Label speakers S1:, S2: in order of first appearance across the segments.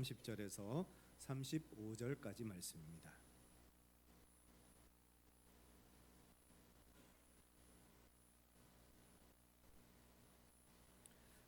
S1: 30절에서 35절까지 말씀입니다.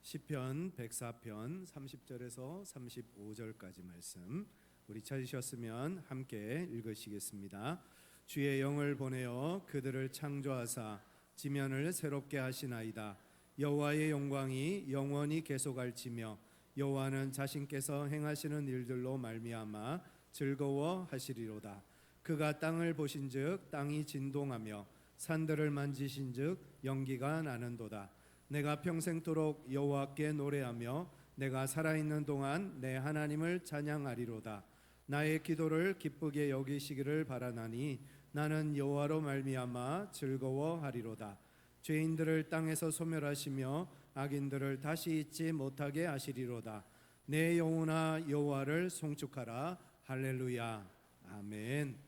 S1: 시편 104편 30절에서 35절까지 말씀, 우리 찾으셨으면 함께 읽으시겠습니다. 주의 영을 보내어 그들을 창조하사 지면을 새롭게 하시나이다. 여호와의 영광이 영원히 계속할지며 여호와는 자신께서 행하시는 일들로 말미암아 즐거워하시리로다. 그가 땅을 보신즉 땅이 진동하며 산들을 만지신즉 연기가 나는도다. 내가 평생토록 여호와께 노래하며 내가 살아있는 동안 내 하나님을 찬양하리로다. 나의 기도를 기쁘게 여기시기를 바라나니 나는 여호와로 말미암아 즐거워하리로다. 죄인들을 땅에서 소멸하시며 악인들을 다시 잊지 못하게 하시리로다. 내 영혼아 여호와를 송축하라. 할렐루야. 아멘.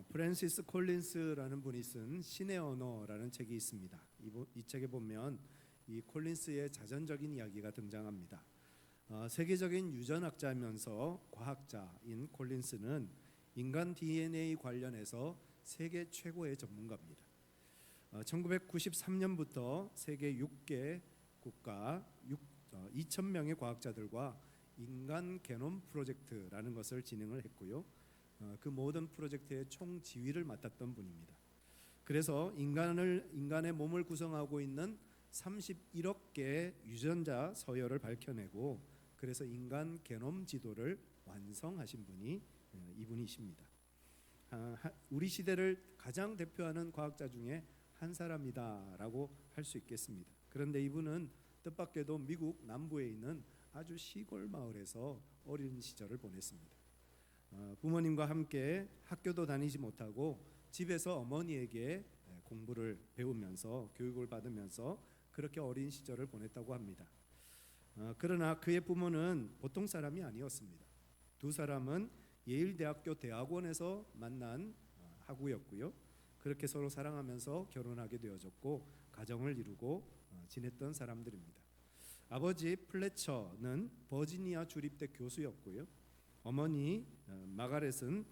S1: 프랜시스 콜린스라는 분이 쓴 신의 언어라는 책이 있습니다. 이 책에 보면 이 콜린스의 자전적인 이야기가 등장합니다. 세계적인 유전학자면서 과학자인 콜린스는 인간 DNA 관련해서 세계 최고의 전문가입니다. 1993년부터 세계 6개 국가 2,000명의 과학자들과 인간 게놈 프로젝트라는 것을 진행을 했고요. 그 모든 프로젝트의 총 지휘를 맡았던 분입니다. 그래서 인간의 몸을 구성하고 있는 31억 개의 유전자 서열을 밝혀내고 그래서 인간 게놈 지도를 완성하신 분이 이분이십니다. 우리 시대를 가장 대표하는 과학자 중에 한 사람이다라고 할 수 있겠습니다. 그런데 이분은 뜻밖에도 미국 남부에 있는 아주 시골 마을에서 어린 시절을 보냈습니다. 부모님과 함께 학교도 다니지 못하고 집에서 어머니에게 공부를 배우면서 교육을 받으면서 그렇게 어린 시절을 보냈다고 합니다. 그러나 그의 부모는 보통 사람이 아니었습니다. 두 사람은 예일대학교 대학원에서 만난 학우였고요. 그렇게 서로 사랑하면서 결혼하게 되어졌고 가정을 이루고 지냈던 사람들입니다. 아버지 플래처는 버지니아 주립대 교수였고요. 어머니 마가렛은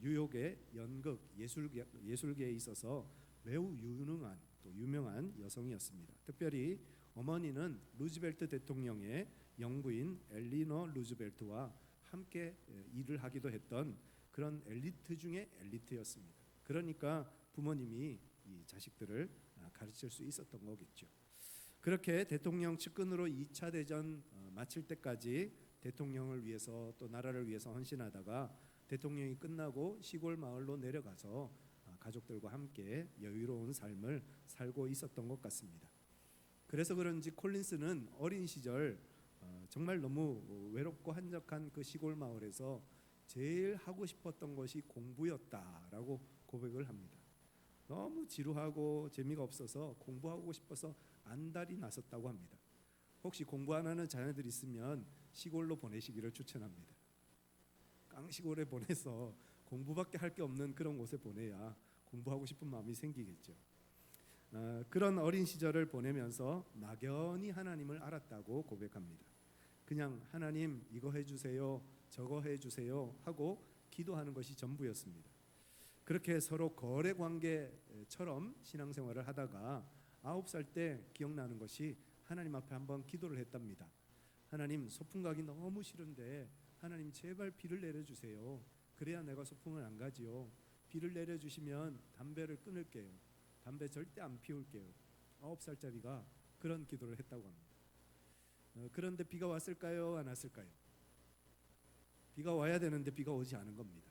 S1: 뉴욕의 연극 예술계에 있어서 매우 유명한 여성이었습니다. 특별히 어머니는 루즈벨트 대통령의 영부인 엘리너 루즈벨트와 함께 일을 하기도 했던 그런 엘리트 중에 엘리트였습니다. 그러니까 부모님이 이 자식들을 가르칠 수 있었던 거겠죠. 그렇게 대통령 측근으로 2차 대전 마칠 때까지 대통령을 위해서 또 나라를 위해서 헌신하다가 대통령이 끝나고 시골 마을로 내려가서 가족들과 함께 여유로운 삶을 살고 있었던 것 같습니다. 그래서 그런지 콜린스는 어린 시절 정말 너무 외롭고 한적한 그 시골 마을에서 제일 하고 싶었던 것이 공부였다라고 고백을 합니다. 너무 지루하고 재미가 없어서 공부하고 싶어서 안달이 났었다고 합니다. 혹시 공부 안 하는 자녀들 있으면 시골로 보내시기를 추천합니다. 깡시골에 보내서 공부밖에 할 게 없는 그런 곳에 보내야 공부하고 싶은 마음이 생기겠죠. 그런 어린 시절을 보내면서 막연히 하나님을 알았다고 고백합니다. 그냥 하나님 이거 해주세요 저거 해주세요 하고 기도하는 것이 전부였습니다. 그렇게 서로 거래 관계처럼 신앙생활을 하다가 9살 때 기억나는 것이 하나님 앞에 한번 기도를 했답니다. 하나님 소풍 가기 너무 싫은데 하나님 제발 비를 내려주세요. 그래야 내가 소풍을 안 가지요. 비를 내려주시면 담배를 끊을게요. 담배 절대 안 피울게요. 9살짜리가 그런 기도를 했다고 합니다. 그런데 비가 왔을까요? 안 왔을까요? 비가 와야 되는데 비가 오지 않은 겁니다.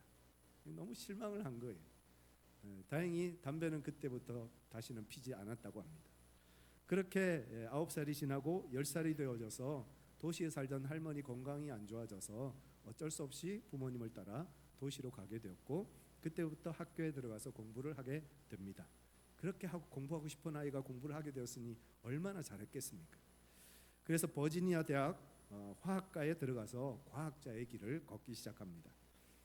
S1: 너무 실망을 한 거예요. 다행히 담배는 그때부터 다시는 피지 않았다고 합니다. 그렇게 9살이 지나고 10살이 되어져서 도시에 살던 할머니 건강이 안 좋아져서 어쩔 수 없이 부모님을 따라 도시로 가게 되었고 그때부터 학교에 들어가서 공부를 하게 됩니다. 그렇게 하고 공부하고 싶은 아이가 공부를 하게 되었으니 얼마나 잘했겠습니까? 그래서 버지니아 대학 화학과에 들어가서 과학자의 길을 걷기 시작합니다.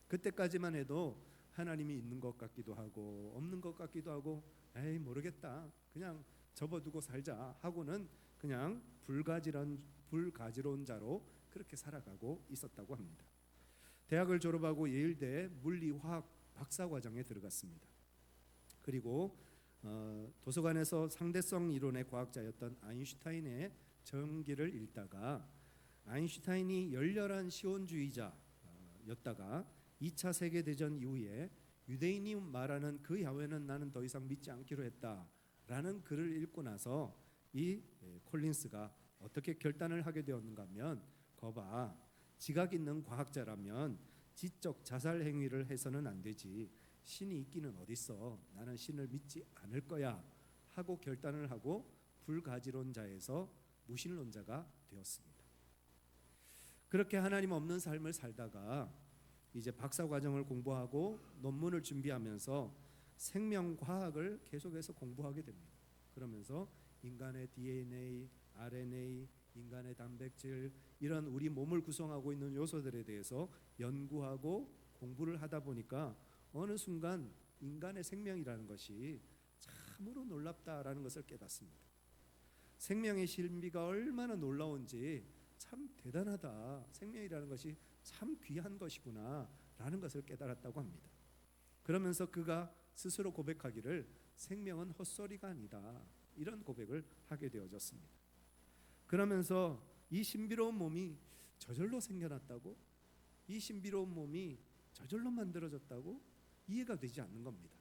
S1: 그때까지만 해도 하나님이 있는 것 같기도 하고 없는 것 같기도 하고 에이 모르겠다 그냥 접어두고 살자 하고는 그냥 불가지론자로 그렇게 살아가고 있었다고 합니다. 대학을 졸업하고 예일대 물리화학 박사과정에 들어갔습니다. 그리고 도서관에서 상대성 이론의 과학자였던 아인슈타인의 전기를 읽다가 아인슈타인이 열렬한 시온주의자였다가 2차 세계대전 이후에 유대인이 말하는 그 야훼는 나는 더 이상 믿지 않기로 했다라는 글을 읽고 나서 이 콜린스가 어떻게 결단을 하게 되었는가 하면, 거봐, 지각 있는 과학자라면 지적 자살 행위를 해서는 안 되지, 신이 있기는 어딨어, 나는 신을 믿지 않을 거야 하고 결단을 하고 불가지론자에서 무신론자가 되었습니다. 그렇게 하나님 없는 삶을 살다가 이제 박사 과정을 공부하고 논문을 준비하면서 생명과학을 계속해서 공부하게 됩니다. 그러면서 인간의 DNA, RNA, 인간의 단백질, 이런 우리 몸을 구성하고 있는 요소들에 대해서 연구하고 공부를 하다 보니까 어느 순간 인간의 생명이라는 것이 참으로 놀랍다라는 것을 깨닫습니다. 생명의 신비가 얼마나 놀라운지, 참 대단하다, 생명이라는 것이 참 귀한 것이구나 라는 것을 깨달았다고 합니다. 그러면서 그가 스스로 고백하기를 생명은 헛소리가 아니다, 이런 고백을 하게 되어졌습니다. 그러면서 이 신비로운 몸이 저절로 생겨났다고, 이 신비로운 몸이 저절로 만들어졌다고 이해가 되지 않는 겁니다.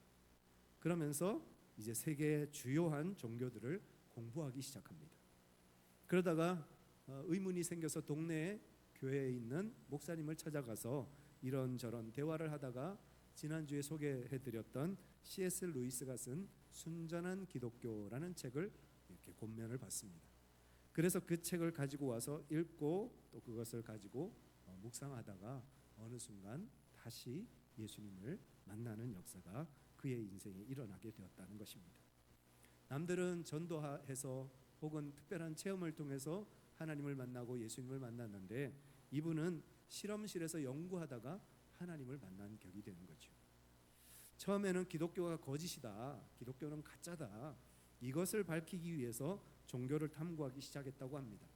S1: 그러면서 이제 세계의 주요한 종교들을 공부하기 시작합니다. 그러다가 의문이 생겨서 동네에 교회에 있는 목사님을 찾아가서 이런저런 대화를 하다가 지난주에 소개해드렸던 C.S. 루이스가 쓴 순전한 기독교라는 책을 이렇게 권면을 받습니다. 그래서 그 책을 가지고 와서 읽고 또 그것을 가지고 묵상하다가 어느 순간 다시 예수님을 만나는 역사가 그의 인생에 일어나게 되었다는 것입니다. 남들은 전도해서 혹은 특별한 체험을 통해서 하나님을 만나고 예수님을 만났는데, 이분은 실험실에서 연구하다가 하나님을 만난 격이 되는 거죠. 처음에는 기독교가 거짓이다, 기독교는 가짜다, 이것을 밝히기 위해서 종교를 탐구하기 시작했다고 합니다.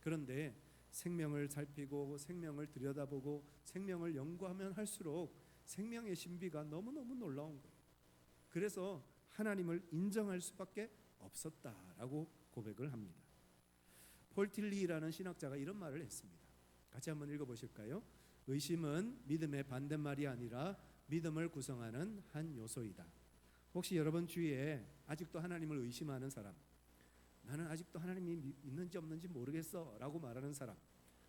S1: 그런데 생명을 살피고 생명을 들여다보고 생명을 연구하면 할수록 생명의 신비가 너무너무 놀라운 거예요. 그래서 하나님을 인정할 수밖에 없었다라고 고백을 합니다. 폴 틸리라는 신학자가 이런 말을 했습니다. 같이 한번 읽어보실까요? 의심은 믿음의 반대말이 아니라 믿음을 구성하는 한 요소이다. 혹시 여러분 주위에 아직도 하나님을 의심하는 사람, 나는 아직도 하나님이 있는지 없는지 모르겠어 라고 말하는 사람,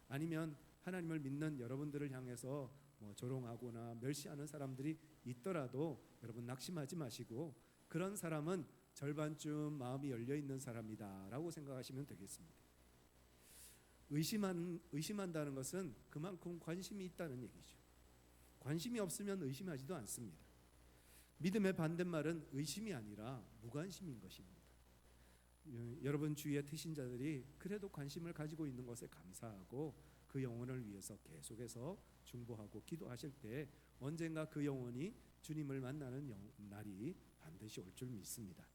S1: 아니면 하나님을 믿는 여러분들을 향해서 조롱하거나 멸시하는 사람들이 있더라도 여러분 낙심하지 마시고, 그런 사람은 절반쯤 마음이 열려있는 사람이다 라고 생각하시면 되겠습니다. 의심한다는 것은 그만큼 관심이 있다는 얘기죠. 관심이 없으면 의심하지도 않습니다. 믿음의 반대말은 의심이 아니라 무관심인 것입니다. 여러분 주위의 태신자들이 그래도 관심을 가지고 있는 것에 감사하고 그 영혼을 위해서 계속해서 중보하고 기도하실 때 언젠가 그 영혼이 주님을 만나는 날이 반드시 올 줄 믿습니다.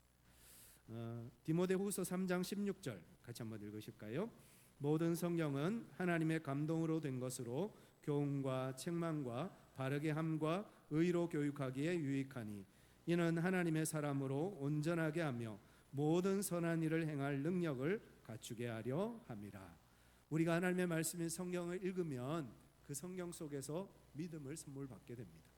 S1: 디모데후서 3장 16절 같이 한번 읽으실까요? 모든 성경은 하나님의 감동으로 된 것으로 교훈과 책망과 바르게 함과 의로 교육하기에 유익하니 이는 하나님의 사람으로 온전하게 하며 모든 선한 일을 행할 능력을 갖추게 하려 함이라. 우리가 하나님의 말씀인 성경을 읽으면 그 성경 속에서 믿음을 선물 받게 됩니다.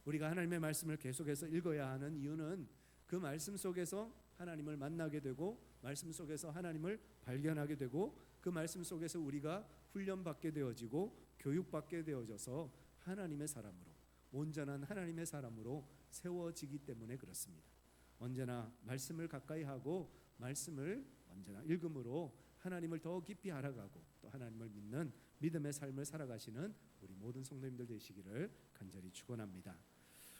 S1: 우리가 하나님의 말씀을 계속해서 읽어야 하는 이유는 그 말씀 속에서 하나님을 만나게 되고 말씀 속에서 하나님을 발견하게 되고 그 말씀 속에서 우리가 훈련받게 되어지고 교육받게 되어져서 하나님의 사람으로, 온전한 하나님의 사람으로 세워지기 때문에 그렇습니다. 언제나 말씀을 가까이 하고 말씀을 언제나 읽음으로 하나님을 더 깊이 알아가고 또 하나님을 믿는 믿음의 삶을 살아가시는 우리 모든 성도님들 되시기를 간절히 축원합니다.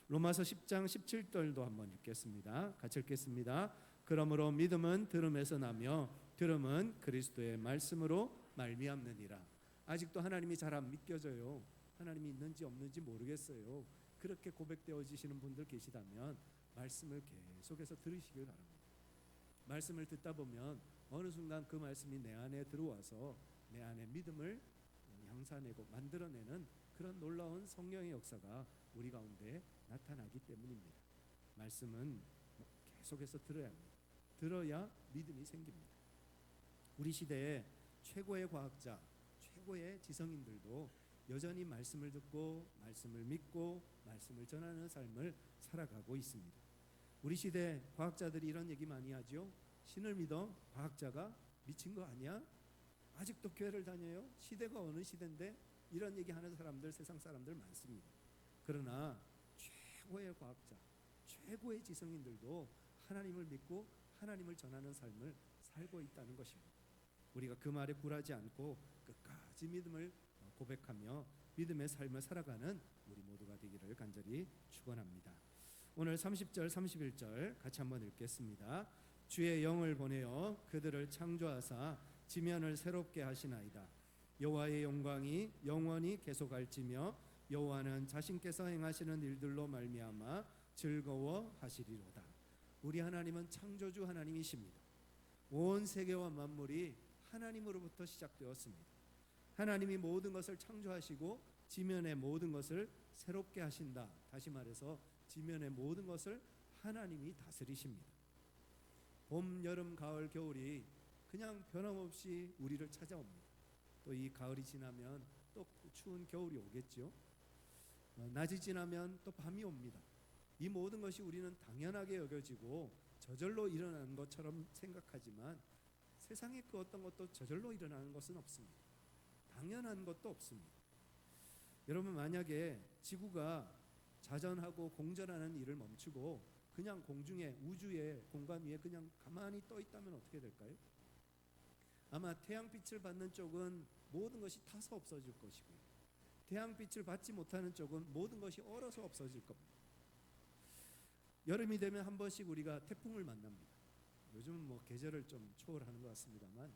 S1: 로마서 10장 17절도 한번 읽겠습니다. 같이 읽겠습니다. 그러므로 믿음은 들음에서 나며 들음은 그리스도의 말씀으로 말미암느니라. 아직도 하나님이 잘 안 믿겨져요. 하나님이 있는지 없는지 모르겠어요. 그렇게 고백되어지시는 분들 계시다면 말씀을 계속해서 들으시길 바랍니다. 말씀을 듣다 보면 어느 순간 그 말씀이 내 안에 들어와서 내 안에 믿음을 양산내고 만들어내는 그런 놀라운 성령의 역사가 우리 가운데 나타나기 때문입니다. 말씀은 계속해서 들어야 합니다. 들어야 믿음이 생깁니다. 우리 시대의 최고의 과학자, 최고의 지성인들도 여전히 말씀을 듣고 말씀을 믿고 말씀을 전하는 삶을 살아가고 있습니다. 우리 시대 과학자들이 이런 얘기 많이 하죠. 신을 믿어? 과학자가? 미친 거 아니야? 아직도 교회를 다녀요? 시대가 어느 시대인데? 이런 얘기하는 사람들, 세상 사람들 많습니다. 그러나 최고의 과학자, 최고의 지성인들도 하나님을 믿고 하나님을 전하는 삶을 살고 있다는 것입니다. 우리가 그 말에 굴하지 않고 끝까지 믿음을 고백하며 믿음의 삶을 살아가는 우리 모두가 되기를 간절히 축원합니다. 오늘 30절 31절 같이 한번 읽겠습니다. 주의 영을 보내어 그들을 창조하사 지면을 새롭게 하시나이다. 여호와의 영광이 영원히 계속할지며 여호와는 자신께서 행하시는 일들로 말미암아 즐거워하시리로다. 우리 하나님은 창조주 하나님이십니다. 온 세계와 만물이 하나님으로부터 시작되었습니다. 하나님이 모든 것을 창조하시고 지면의 모든 것을 새롭게 하신다. 다시 말해서 지면의 모든 것을 하나님이 다스리십니다. 봄, 여름, 가을, 겨울이 그냥 변함없이 우리를 찾아옵니다. 또 이 가을이 지나면 또 추운 겨울이 오겠죠. 낮이 지나면 또 밤이 옵니다. 이 모든 것이 우리는 당연하게 여겨지고 저절로 일어나는 것처럼 생각하지만 세상에 그 어떤 것도 저절로 일어나는 것은 없습니다. 당연한 것도 없습니다. 여러분, 만약에 지구가 자전하고 공전하는 일을 멈추고 그냥 공중에, 우주의 공간 위에 그냥 가만히 떠 있다면 어떻게 될까요? 아마 태양빛을 받는 쪽은 모든 것이 타서 없어질 것이고요, 태양빛을 받지 못하는 쪽은 모든 것이 얼어서 없어질 겁니다. 여름이 되면 한 번씩 우리가 태풍을 만납니다. 요즘은 뭐 계절을 좀 초월하는 것 같습니다만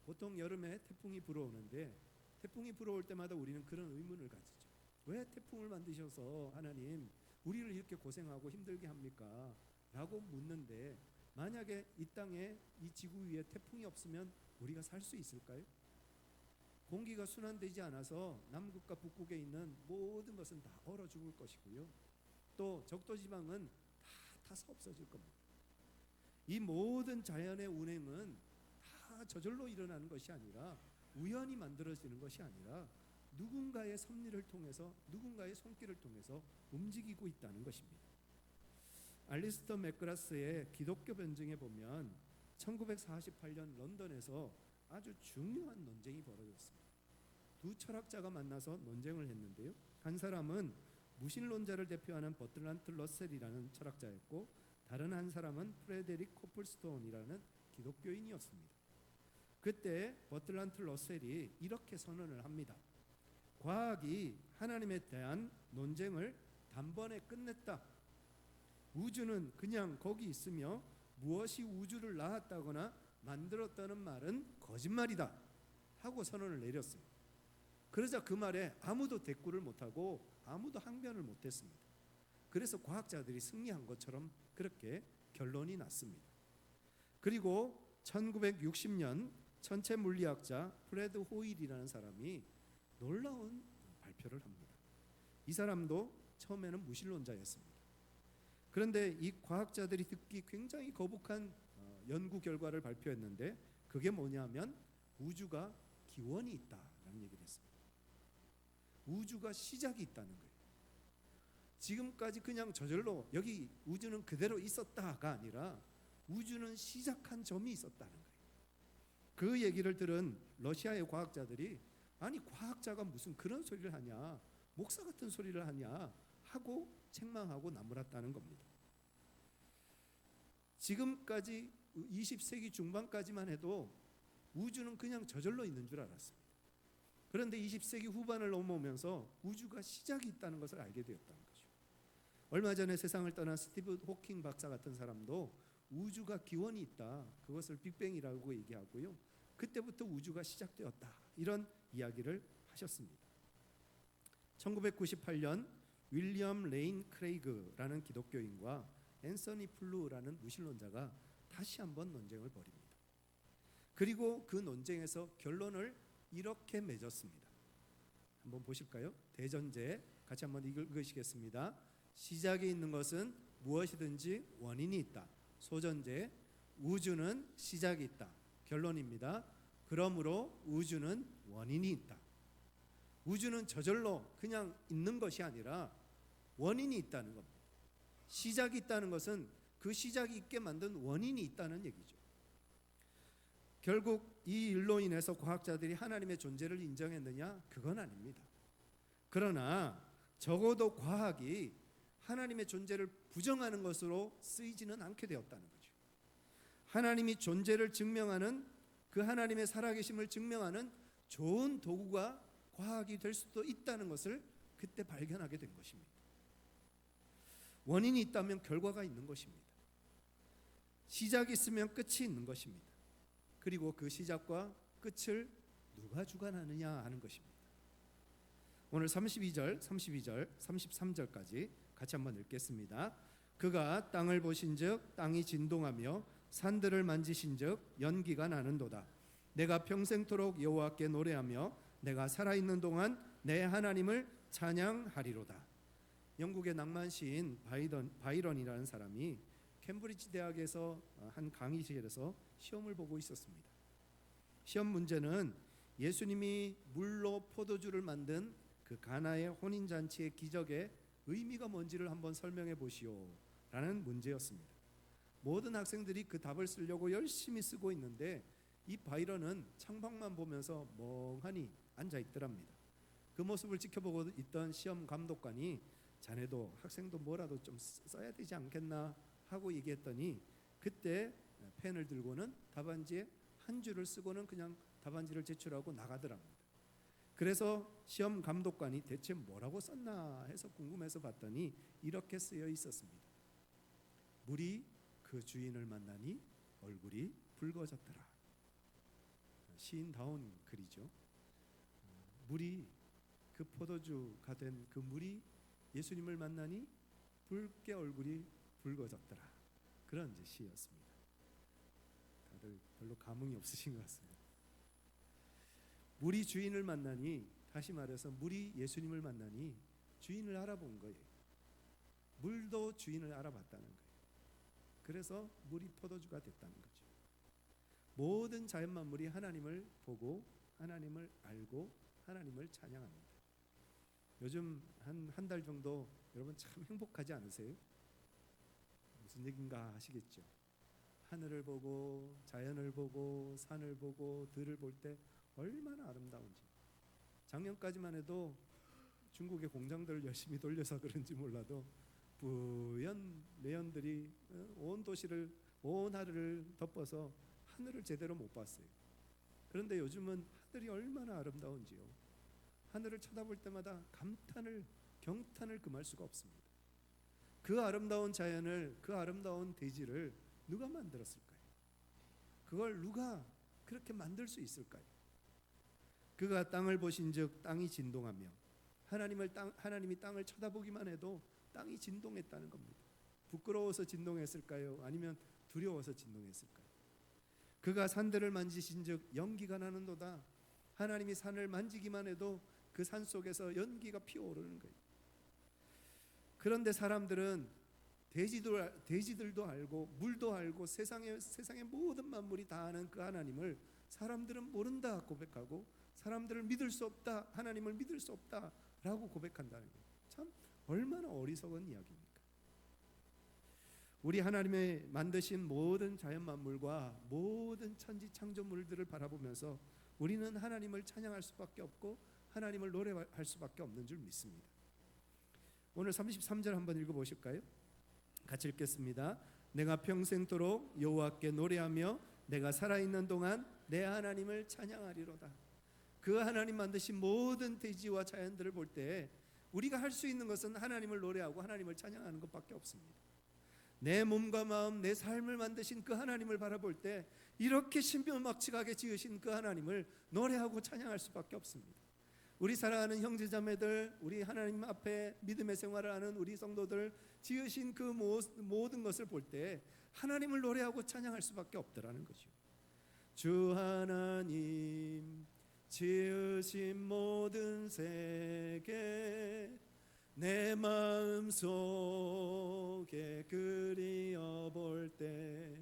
S1: 보통 여름에 태풍이 불어오는데 태풍이 불어올 때마다 우리는 그런 의문을 가지죠. 왜 태풍을 만드셔서 하나님 우리를 이렇게 고생하고 힘들게 합니까? 라고 묻는데, 만약에 이 땅에 이 지구 위에 태풍이 없으면 우리가 살 수 있을까요? 공기가 순환되지 않아서 남극과 북극에 있는 모든 것은 다 얼어 죽을 것이고요, 또 적도지방은 다 타서 없어질 겁니다. 이 모든 자연의 운행은 다 저절로 일어나는 것이 아니라, 우연히 만들어지는 것이 아니라 누군가의 섭리를 통해서, 누군가의 손길을 통해서 움직이고 있다는 것입니다. 알리스터 맥그라스의 기독교 변증에 보면 1948년 런던에서 아주 중요한 논쟁이 벌어졌습니다. 두 철학자가 만나서 논쟁을 했는데요, 한 사람은 무신론자를 대표하는 버트란트 러셀이라는 철학자였고, 다른 한 사람은 프레데릭 코플스톤이라는 기독교인이었습니다. 그때 버트란트 러셀이 이렇게 선언을 합니다. 과학이 하나님에 대한 논쟁을 단번에 끝냈다. 우주는 그냥 거기 있으며 무엇이 우주를 낳았다거나 만들었다는 말은 거짓말이다 하고 선언을 내렸습니다. 그러자 그 말에 아무도 대꾸를 못하고 아무도 항변을 못했습니다. 그래서 과학자들이 승리한 것처럼 그렇게 결론이 났습니다. 그리고 1960년 천체 물리학자 프레드 호일이라는 사람이 놀라운 발표를 합니다. 이 사람도 처음에는 무신론자였습니다. 그런데 이 과학자들이 듣기 굉장히 거북한 연구 결과를 발표했는데, 그게 뭐냐면 우주가 기원이 있다라는 얘기를 했습니다. 우주가 시작이 있다는 거예요. 지금까지 그냥 저절로 여기 우주는 그대로 있었다가 아니라 우주는 시작한 점이 있었다는 거예요. 그 얘기를 들은 러시아의 과학자들이, 아니 과학자가 무슨 그런 소리를 하냐, 목사 같은 소리를 하냐 하고 책망하고 나무랐다는 겁니다. 지금까지 20세기 중반까지만 해도 우주는 그냥 저절로 있는 줄 알았습니다. 그런데 20세기 후반을 넘어오면서 우주가 시작이 있다는 것을 알게 되었다는 거죠. 얼마 전에 세상을 떠난 스티브 호킹 박사 같은 사람도 우주가 기원이 있다, 그것을 빅뱅이라고 얘기하고요, 그때부터 우주가 시작되었다, 이런 이야기를 하셨습니다. 1998년 윌리엄 레인 크레이그라는 기독교인과 앤서니 플루라는 무신론자가 다시 한번 논쟁을 벌입니다. 그리고 그 논쟁에서 결론을 이렇게 맺었습니다. 한번 보실까요? 대전제 같이 한번 읽으시겠습니다. 시작이 있는 것은 무엇이든지 원인이 있다. 소전제 우주는 시작이 있다. 결론입니다. 그러므로 우주는 원인이 있다. 우주는 저절로 그냥 있는 것이 아니라 원인이 있다는 겁니다. 시작이 있다는 것은 그 시작이 있게 만든 원인이 있다는 얘기죠. 결국 이 일로 인해서 과학자들이 하나님의 존재를 인정했느냐? 그건 아닙니다. 그러나 적어도 과학이 하나님의 존재를 부정하는 것으로 쓰이지는 않게 되었다는 거죠. 하나님이 존재를 증명하는, 그 하나님의 살아계심을 증명하는 좋은 도구가 과학이 될 수도 있다는 것을 그때 발견하게 된 것입니다. 원인이 있다면 결과가 있는 것입니다. 시작이 있으면 끝이 있는 것입니다. 그리고 그 시작과 끝을 누가 주관하느냐 하는 것입니다. 오늘 32절, 33절까지 같이 한번 읽겠습니다. 그가 땅을 보신즉 땅이 진동하며 산들을 만지신즉 연기가 나는도다. 내가 평생토록 여호와께 노래하며 내가 살아있는 동안 내 하나님을 찬양하리로다. 영국의 낭만 시인 바이런이라는 사람이 캠브리지 대학에서 한 강의실에서 시험을 보고 있었습니다. 시험 문제는 예수님이 물로 포도주를 만든 그 가나의 혼인잔치의 기적의 의미가 뭔지를 한번 설명해 보시오 라는 문제였습니다. 모든 학생들이 그 답을 쓰려고 열심히 쓰고 있는데 이 바이런은 창밖만 보면서 멍하니 앉아 있더랍니다. 그 모습을 지켜보고 있던 시험 감독관이 자네도 학생도 뭐라도 좀 써야 되지 않겠나 하고 얘기했더니 그때 펜을 들고는 답안지에 한 줄을 쓰고는 그냥 답안지를 제출하고 나가더랍니다. 그래서 시험 감독관이 대체 뭐라고 썼나 해서 궁금해서 봤더니 이렇게 쓰여 있었습니다. 물이 그 주인을 만나니 얼굴이 붉어졌더라. 시인다운 글이죠. 물이, 그 포도주가 된 그 물이 예수님을 만나니 붉게 얼굴이 붉어졌더라. 그런 이제 시였습니다. 다들 별로 감흥이 없으신 것 같습니다. 물이 주인을 만나니, 다시 말해서 물이 예수님을 만나니 주인을 알아본 거예요. 물도 주인을 알아봤다는 거예요. 그래서 물이 포도주가 됐다는 거죠. 모든 자연 만물이 하나님을 보고 하나님을 알고 하나님을 찬양합니다. 요즘 한 달 정도 여러분 참 행복하지 않으세요? 무슨 얘기인가 하시겠죠. 하늘을 보고 자연을 보고 산을 보고 들을 볼 때 얼마나 아름다운지. 작년까지만 해도 중국의 공장들을 열심히 돌려서 그런지 몰라도 뿌연 매연들이 온 도시를, 온 하늘을 덮어서 하늘을 제대로 못 봤어요. 그런데 요즘은 하늘이 얼마나 아름다운지요. 하늘을 쳐다볼 때마다 감탄을, 경탄을 금할 수가 없습니다. 그 아름다운 자연을, 그 아름다운 대지를 누가 만들었을까요? 그걸 누가 그렇게 만들 수 있을까요? 그가 땅을 보신즉 땅이 진동하며, 하나님이 땅을 쳐다보기만 해도 땅이 진동했다는 겁니다. 부끄러워서 진동했을까요? 아니면 두려워서 진동했을까요? 그가 산들을 만지신즉 연기가 나는도다. 하나님이 산을 만지기만 해도 그 산 속에서 연기가 피어오르는 거예요. 그런데 사람들은 돼지들도 알고 물도 알고 세상의 모든 만물이 다 아는 그 하나님을 사람들은 모른다 고백하고, 사람들을 믿을 수 없다, 하나님을 믿을 수 없다라고 고백한다는 거예요. 참 얼마나 어리석은 이야기입니까? 우리 하나님의 만드신 모든 자연 만물과 모든 천지 창조물들을 바라보면서 우리는 하나님을 찬양할 수밖에 없고 하나님을 노래할 수밖에 없는 줄 믿습니다. 오늘 33절 한번 읽어보실까요? 같이 읽겠습니다. 내가 평생토록 여호와께 노래하며 내가 살아있는 동안 내 하나님을 찬양하리로다. 그 하나님 만드신 모든 대지와 자연들을 볼 때 우리가 할 수 있는 것은 하나님을 노래하고 하나님을 찬양하는 것밖에 없습니다. 내 몸과 마음, 내 삶을 만드신 그 하나님을 바라볼 때 이렇게 신비막측하게 지으신 그 하나님을 노래하고 찬양할 수밖에 없습니다. 우리 사랑하는 형제자매들, 우리 하나님 앞에 믿음의 생활을 하는 우리 성도들 지으신 그 모든 것을 볼 때 하나님을 노래하고 찬양할 수밖에 없더라는 거죠. 주 하나님 지으신 모든 세계 내 마음속에 그리어볼 때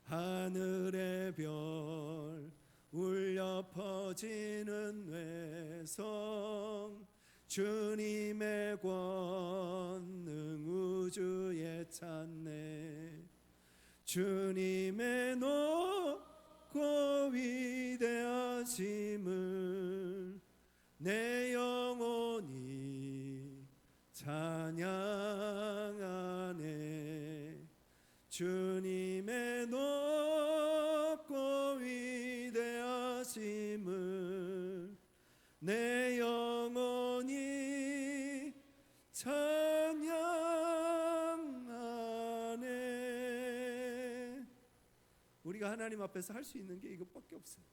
S1: 하늘의 별 울려 퍼지는 외성 주님의 권능 우주에 찬네 주님의 높고 위대하심을 내 영혼이 찬양하네 주님의 높고 위대하심을 내 영혼이 찬양하네. 우리가 하나님 앞에서 할 수 있는 게 이것밖에 없어요.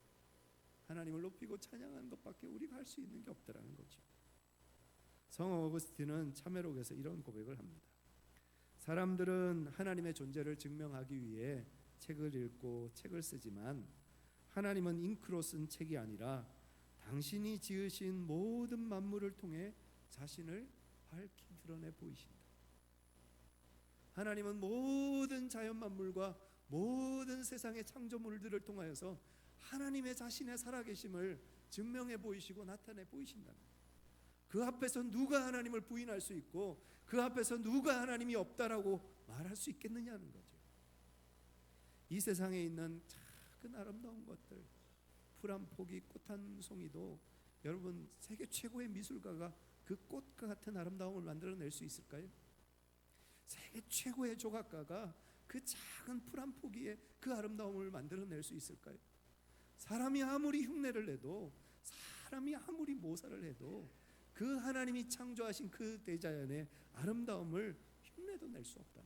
S1: 하나님을 높이고 찬양하는 것밖에 우리가 할 수 있는 게 없더라는 거죠. 성호 어거스틴은 참회록에서 이런 고백을 합니다. 사람들은 하나님의 존재를 증명하기 위해 책을 읽고 책을 쓰지만 하나님은 잉크로 쓴 책이 아니라 당신이 지으신 모든 만물을 통해 자신을 밝히 드러내 보이신다. 하나님은 모든 자연 만물과 모든 세상의 창조물들을 통하여서 하나님의 자신의 살아계심을 증명해 보이시고 나타내 보이신다. 그 앞에서 누가 하나님을 부인할 수 있고 그 앞에서 누가 하나님이 없다라고 말할 수 있겠느냐는 거죠. 이 세상에 있는 작은 아름다운 것들, 풀 한 포기, 꽃 한 송이도 여러분 세계 최고의 미술가가 그 꽃과 같은 아름다움을 만들어낼 수 있을까요? 세계 최고의 조각가가 그 작은 풀 한 포기에 그 아름다움을 만들어낼 수 있을까요? 사람이 아무리 흉내를 내도 사람이 아무리 모사를 해도 그 하나님이 창조하신 그 대자연의 아름다움을 흉내도 낼 수 없다.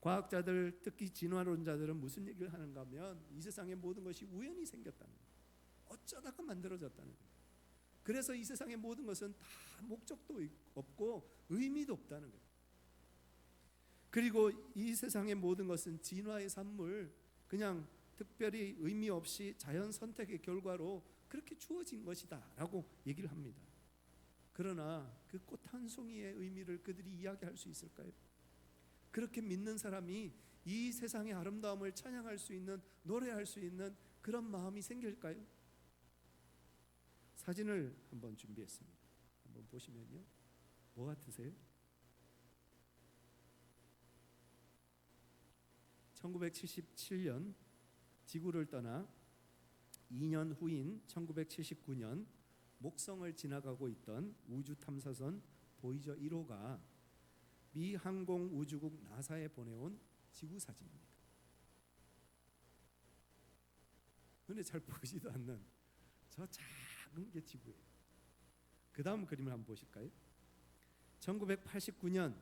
S1: 과학자들 특히 진화론자들은 무슨 얘기를 하는가 하면 이 세상의 모든 것이 우연히 생겼다는 거예요. 어쩌다가 만들어졌다는 거예요. 그래서 이 세상의 모든 것은 다 목적도 없고 의미도 없다는 거예요. 그리고 이 세상의 모든 것은 진화의 산물, 그냥 특별히 의미 없이 자연 선택의 결과로 그렇게 주어진 것이다 라고 얘기를 합니다. 그러나 그 꽃 한 송이의 의미를 그들이 이야기할 수 있을까요? 그렇게 믿는 사람이 이 세상의 아름다움을 찬양할 수 있는, 노래할 수 있는 그런 마음이 생길까요? 사진을 한번 준비했습니다. 한번 보시면요, 뭐 같으세요? 1977년 지구를 떠나 2년 후인 1979년 목성을 지나가고 있던 우주 탐사선 보이저 1호가 미 항공우주국 나사에 보내온 지구 사진입니다. 눈에 잘 보이지도 않는 저 작은 게 지구예요. 그 다음 그림을 한번 보실까요? 1989년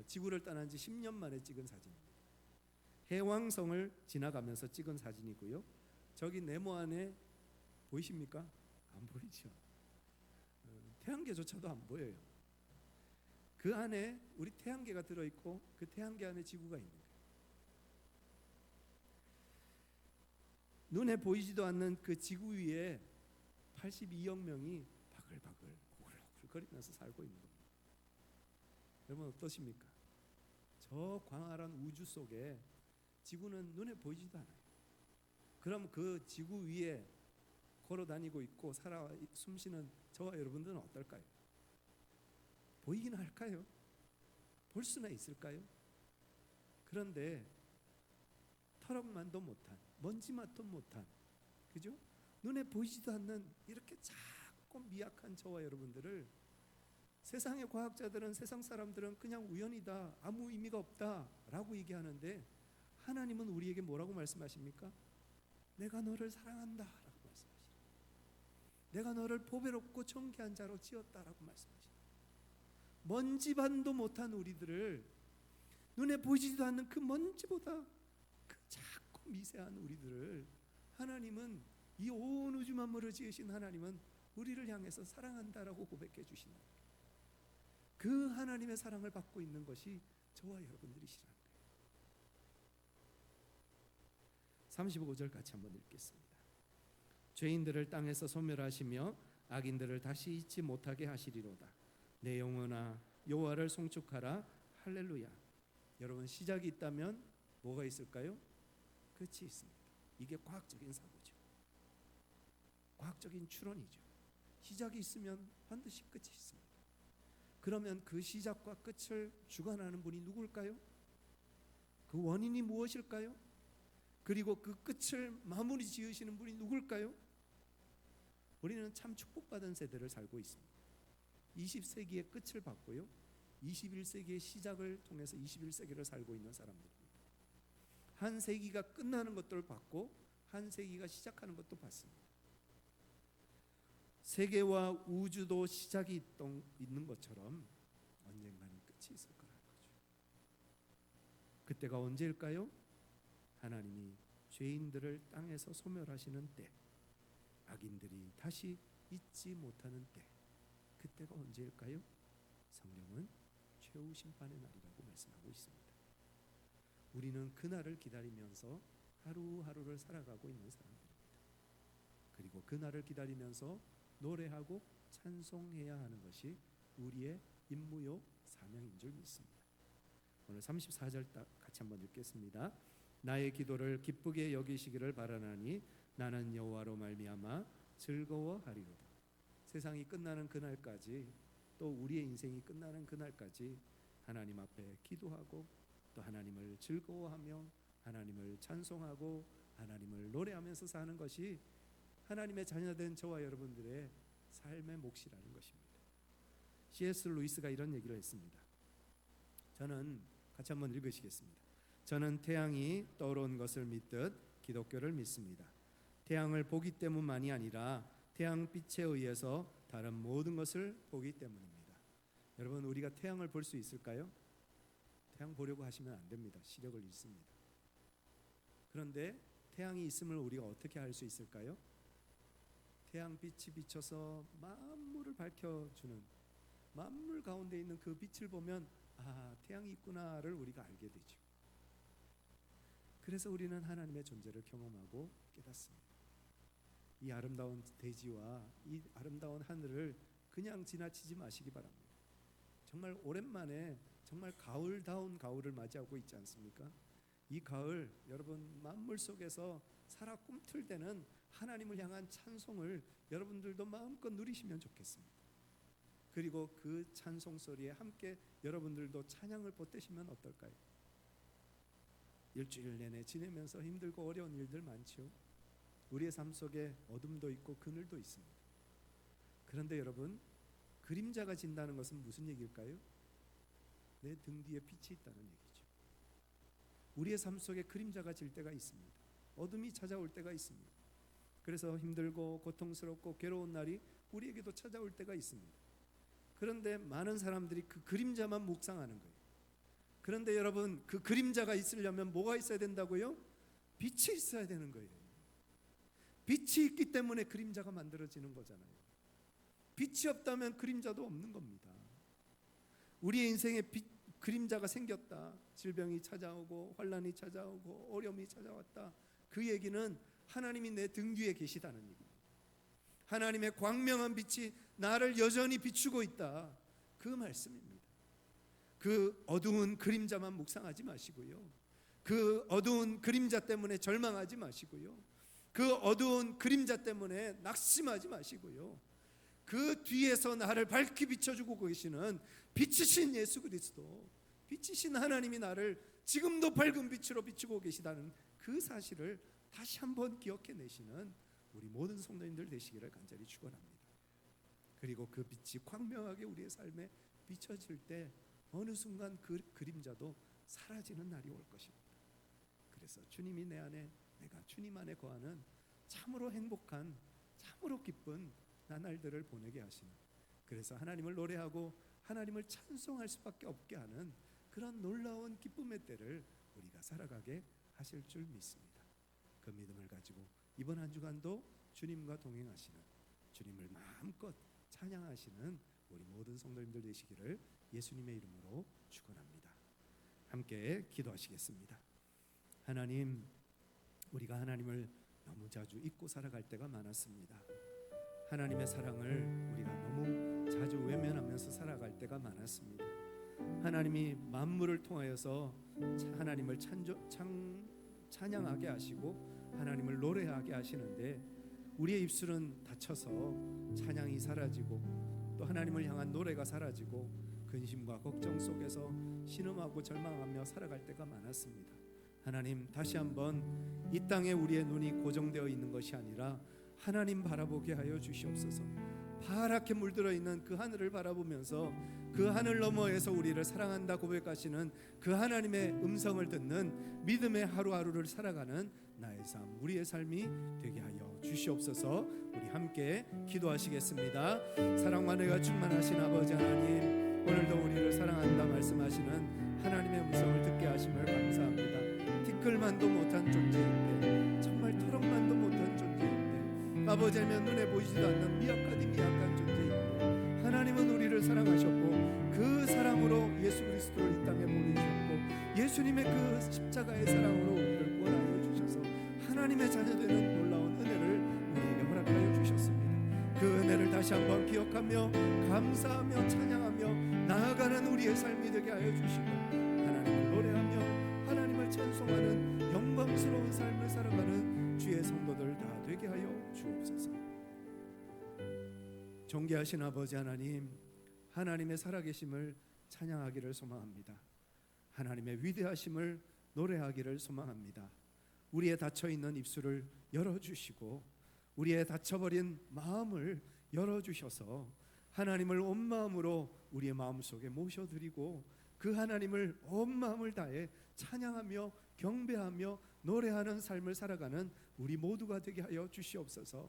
S1: 지구를 떠난 지 10년 만에 찍은 사진입니다. 해왕성을 지나가면서 찍은 사진이고요. 저기 네모 안에 보이십니까? 안 보이죠. 태양계조차도 안 보여요. 그 안에 우리 태양계가 들어있고 그 태양계 안에 지구가 있는 거예요. 눈에 보이지도 않는 그 지구 위에 82억 명이 바글바글 고글고글거리면서 살고 있는 겁니다. 여러분 어떠십니까? 저 광활한 우주 속에 지구는 눈에 보이지도 않아요. 그럼 그 지구 위에 걸어 다니고 있고 살아 숨쉬는 저와 여러분들은 어떨까요? 보이긴 할까요? 볼 수나 있을까요? 그런데 털억만도 못한, 먼지맛도 못한, 그죠? 눈에 보이지도 않는 이렇게 작고 미약한 저와 여러분들을 세상의 과학자들은, 세상 사람들은 그냥 우연이다, 아무 의미가 없다라고 얘기하는데 하나님은 우리에게 뭐라고 말씀하십니까? 내가 너를 사랑한다 라고 말씀하시죠. 내가 너를 보배롭고 존귀한 자로 지었다라고 말씀하시죠. 먼지반도 못한 우리들을, 눈에 보이지도 않는 그 먼지보다 그 작고 미세한 우리들을 하나님은, 이 온 우주 만물을 지으신 하나님은 우리를 향해서 사랑한다라고 고백해 주신다. 그 하나님의 사랑을 받고 있는 것이 저와 여러분들이시라는 거예요. 35절 같이 한번 읽겠습니다. 죄인들을 땅에서 소멸하시며 악인들을 다시 잊지 못하게 하시리로다. 내 영혼아 여호와를 송축하라. 할렐루야. 여러분, 시작이 있다면 뭐가 있을까요? 끝이 있습니다. 이게 과학적인 사고죠. 과학적인 추론이죠. 시작이 있으면 반드시 끝이 있습니다. 그러면 그 시작과 끝을 주관하는 분이 누굴까요? 그 원인이 무엇일까요? 그리고 그 끝을 마무리 지으시는 분이 누굴까요? 우리는 참 축복받은 세대를 살고 있습니다. 20세기의 끝을 봤고요, 21세기의 시작을 통해서 21세기를 살고 있는 사람들입니다. 한 세기가 끝나는 것들을 봤고 한 세기가 시작하는 것도 봤습니다. 세계와 우주도 시작이 있는 것처럼 언젠가는 끝이 있을 거라는 거죠. 그때가 언제일까요? 하나님이 죄인들을 땅에서 소멸하시는 때, 악인들이 다시 잊지 못하는 때, 그때가 언제일까요? 성경은 최후 심판의 날이라고 말씀하고 있습니다. 우리는 그날을 기다리면서 하루하루를 살아가고 있는 사람들입니다. 그리고 그날을 기다리면서 노래하고 찬송해야 하는 것이 우리의 임무요 사명인 줄 믿습니다. 오늘 34절 같이 한번 읽겠습니다. 나의 기도를 기쁘게 여기시기를 바라나니 나는 여호와로 말미암아 즐거워하리로다. 세상이 끝나는 그날까지, 또 우리의 인생이 끝나는 그날까지 하나님 앞에 기도하고 또 하나님을 즐거워하며 하나님을 찬송하고 하나님을 노래하면서 사는 것이 하나님의 자녀된 저와 여러분들의 삶의 몫이라는 것입니다. C.S. 루이스가 이런 얘기를 했습니다. 저는 같이 한번 읽으시겠습니다. 저는 태양이 떠오른 것을 믿듯 기독교를 믿습니다. 태양을 보기 때문만이 아니라 태양빛에 의해서 다른 모든 것을 보기 때문입니다. 여러분, 우리가 태양을 볼 수 있을까요? 태양 보려고 하시면 안 됩니다. 시력을 잃습니다. 그런데 태양이 있음을 우리가 어떻게 알 수 있을까요? 태양빛이 비쳐서 만물을 밝혀주는, 만물 가운데 있는 그 빛을 보면 아, 태양이 있구나를 우리가 알게 되죠. 그래서 우리는 하나님의 존재를 경험하고 깨닫습니다. 이 아름다운 대지와 이 아름다운 하늘을 그냥 지나치지 마시기 바랍니다. 정말 오랜만에 정말 가을다운 가을을 맞이하고 있지 않습니까? 이 가을, 여러분 만물 속에서 살아 꿈틀대는 하나님을 향한 찬송을 여러분들도 마음껏 누리시면 좋겠습니다. 그리고 그 찬송 소리에 함께 여러분들도 찬양을 보태시면 어떨까요? 일주일 내내 지내면서 힘들고 어려운 일들 많죠. 우리의 삶 속에 어둠도 있고 그늘도 있습니다. 그런데 여러분, 그림자가 진다는 것은 무슨 얘기일까요? 내 등 뒤에 빛이 있다는 얘기죠. 우리의 삶 속에 그림자가 질 때가 있습니다. 어둠이 찾아올 때가 있습니다. 그래서 힘들고 고통스럽고 괴로운 날이 우리에게도 찾아올 때가 있습니다. 그런데 많은 사람들이 그 그림자만 묵상하는 거예요. 그런데 여러분, 그 그림자가 있으려면 뭐가 있어야 된다고요? 빛이 있어야 되는 거예요. 빛이 있기 때문에 그림자가 만들어지는 거잖아요. 빛이 없다면 그림자도 없는 겁니다. 우리의 인생에 그림자가 생겼다, 질병이 찾아오고 환난이 찾아오고 어려움이 찾아왔다, 그 얘기는 하나님이 내 등 뒤에 계시다는 얘기입니다. 하나님의 광명한 빛이 나를 여전히 비추고 있다, 그 말씀입니다. 그 어두운 그림자만 묵상하지 마시고요, 그 어두운 그림자 때문에 절망하지 마시고요, 그 어두운 그림자 때문에 낙심하지 마시고요, 그 뒤에서 나를 밝히 비춰주고 계시는 빛이신 예수 그리스도, 빛이신 하나님이 나를 지금도 밝은 빛으로 비추고 계시다는 그 사실을 다시 한번 기억해내시는 우리 모든 성도님들 되시기를 간절히 축원합니다. 그리고 그 빛이 광명하게 우리의 삶에 비춰질 때 어느 순간 그 그림자도 사라지는 날이 올 것입니다. 그래서 주님이 내 안에, 내가 주님 안에 거하는 참으로 행복한, 참으로 기쁜 나날들을 보내게 하시는, 그래서 하나님을 노래하고 하나님을 찬송할 수밖에 없게 하는 그런 놀라운 기쁨의 때를 우리가 살아가게 하실 줄 믿습니다. 그 믿음을 가지고 이번 한 주간도 주님과 동행하시는, 주님을 마음껏 찬양하시는 우리 모든 성도님들 되시기를 예수님의 이름으로 축원합니다. 함께 기도하시겠습니다. 하나님, 우리가 하나님을 너무 자주 잊고 살아갈 때가 많았습니다. 하나님의 사랑을 우리가 너무 자주 외면하면서 살아갈 때가 많았습니다. 하나님이 만물을 통하여서 하나님을 찬양하게 하시고 하나님을 노래하게 하시는데 우리의 입술은 닫혀서 찬양이 사라지고 또 하나님을 향한 노래가 사라지고 근심과 걱정 속에서 신음하고 절망하며 살아갈 때가 많았습니다. 하나님, 다시 한번 이 땅에 우리의 눈이 고정되어 있는 것이 아니라 하나님 바라보게 하여 주시옵소서. 파랗게 물들어 있는 그 하늘을 바라보면서 그 하늘 너머에서 우리를 사랑한다 고백하시는 그 하나님의 음성을 듣는 믿음의 하루하루를 살아가는 나의 삶, 우리의 삶이 되게 하여 주시옵소서. 우리 함께 기도하시겠습니다. 사랑과 은혜가 충만하신 아버지 하나님, 오늘도 우리를 사랑한다 말씀하시는 하나님의 음성을 듣게 하심을 감사합니다. 티끌만도 못한 존재인데, 정말 토록만도 못한 존재인데, 아버지면 눈에 보이지도 않는 미약한 존재인데 하나님은 우리를 사랑하셨고 그 사랑으로 예수 그리스도를 이 땅에 보내주셨고 예수님의 그 십자가의 사랑으로 우리를 구원하여 주셔서 하나님의 자녀되는 놀라운 은혜를 우리에게 허락하여 주셨습니다. 그 은혜를 다시 한번 기억하며 감사하며 찬양하며 나아가는 우리의 삶이 되게 하여 주시고 하나님을 노래하며 하나님을 찬송하는 영광스러운 삶을 살아가는 주의 성도들 다 되게 하여 주옵소서. 존귀하신 아버지 하나님, 하나님의 살아계심을 찬양하기를 소망합니다. 하나님의 위대하심을 노래하기를 소망합니다. 우리의 닫혀있는 입술을 열어주시고 우리의 닫혀버린 마음을 열어주셔서 하나님을 온 마음으로 우리의 마음속에 모셔드리고 그 하나님을 온 마음을 다해 찬양하며 경배하며 노래하는 삶을 살아가는 우리 모두가 되게 하여 주시옵소서.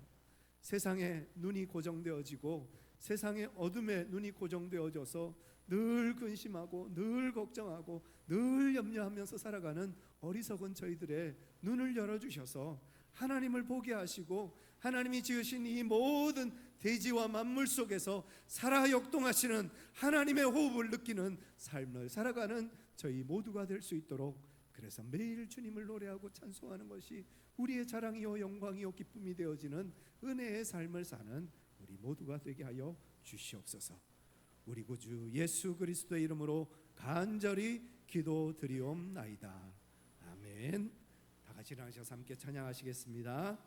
S1: 세상에 눈이 고정되어지고 세상의 어둠에 눈이 고정되어져서 늘 근심하고 늘 걱정하고 늘 염려하면서 살아가는 어리석은 저희들의 눈을 열어주셔서 하나님을 보게 하시고 하나님이 지으신 이 모든 대지와 만물 속에서 살아 역동하시는 하나님의 호흡을 느끼는 삶을 살아가는 저희 모두가 될 수 있도록, 그래서 매일 주님을 노래하고 찬송하는 것이 우리의 자랑이요 영광이요 기쁨이 되어지는 은혜의 삶을 사는 우리 모두가 되게 하여 주시옵소서. 우리 구주 예수 그리스도의 이름으로 간절히 기도드리옵나이다. 아멘. 다 같이 일어나셔서 함께 찬양하시겠습니다.